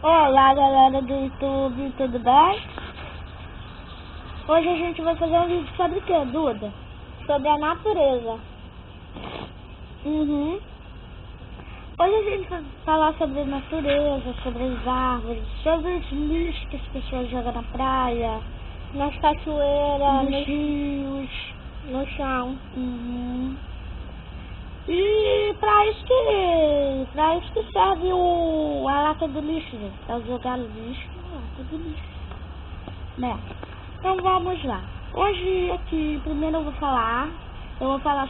Olá, galera do YouTube, tudo bem? Hoje a gente vai fazer um vídeo sobre o que, Duda? Sobre a natureza. Hoje a gente vai falar sobre a natureza, sobre as árvores, sobre os lixos que as pessoas jogam na praia, Nas cachoeiras, nos rios, no chão. E pra isso que serve a lata do lixo, gente. Pra jogar lixo na lata do lixo, né? Então vamos lá. Hoje aqui, primeiro eu vou falar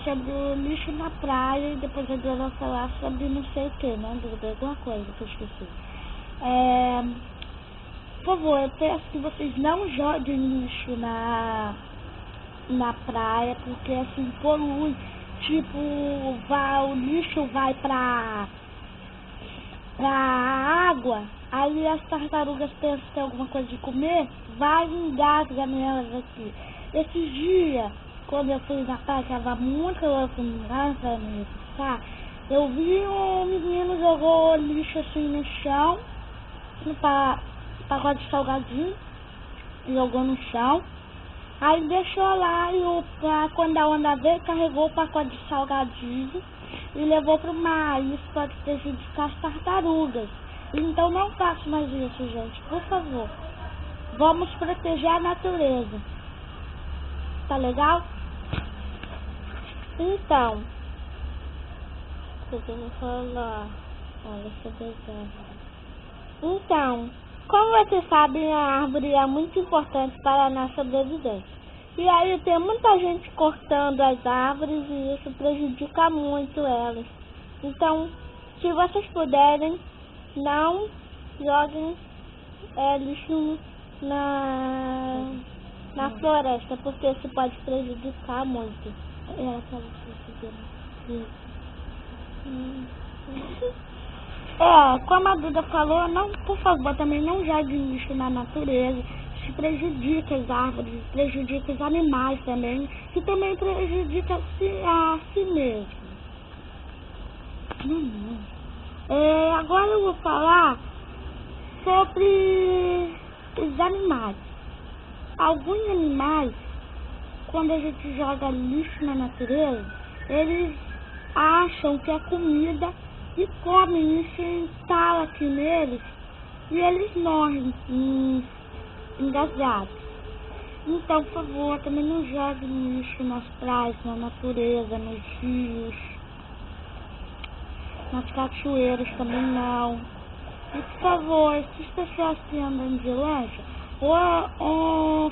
sobre o lixo na praia e depois eu vou falar sobre não sei o que, né? Alguma coisa que eu esqueci. Por favor, eu peço que vocês não joguem lixo na praia, porque assim polui. Tipo, o lixo vai pra água, aí as tartarugas pensam que tem alguma coisa de comer, vai e engasga nelas aqui. Esses dias, quando eu fui na praia, tava muito louco, eu vi um menino jogou lixo assim no chão, no pacote de salgadinho, jogou no chão. Aí deixou lá e quando a onda veio, carregou o pacote de salgadinho e levou pro mar. Isso pode prejudicar as tartarugas. Então não faça mais isso, gente, por favor. Vamos proteger a natureza. Tá legal? Então, eu vou falar. Olha, então, como você sabe, a árvore é muito importante para a nossa sobrevivência. E aí tem muita gente cortando as árvores e isso prejudica muito elas. Então, se vocês puderem, não joguem lixo na floresta, porque isso pode prejudicar muito. Como a Duda falou, não, por favor, também não jogue lixo na natureza. Isso prejudica as árvores, prejudica os animais também, e também prejudica a si mesmo. Agora eu vou falar sobre os animais. Alguns animais, quando a gente joga lixo na natureza, eles acham que é comida e comem, isso instala aqui neles e eles morrem engasgados. Então, por favor, também não jogue lixo nas praias, na natureza, nos rios, nas cachoeiras também não. E por favor, se as pessoas que andam de lancha,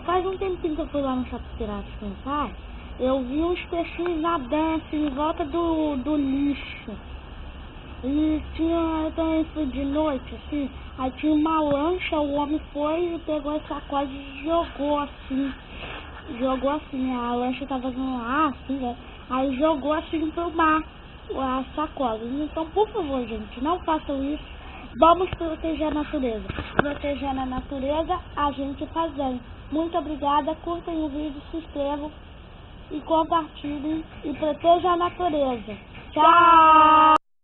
faz um tempinho que eu fui lá no Shopping Piratas com o pai, eu vi uns peixinhos nadando assim, em volta do lixo. E eu também fui de noite, assim, aí tinha uma lancha, o homem foi e pegou essa coisa e jogou assim, a lancha tava no ar, assim, né? Aí jogou assim pro mar, a sacola. Então, por favor, gente, não façam isso. Vamos proteger a natureza. Protegendo a natureza, a gente faz bem. Muito obrigada, curtem o vídeo, se inscrevam e compartilhem e protejam a natureza. Tchau!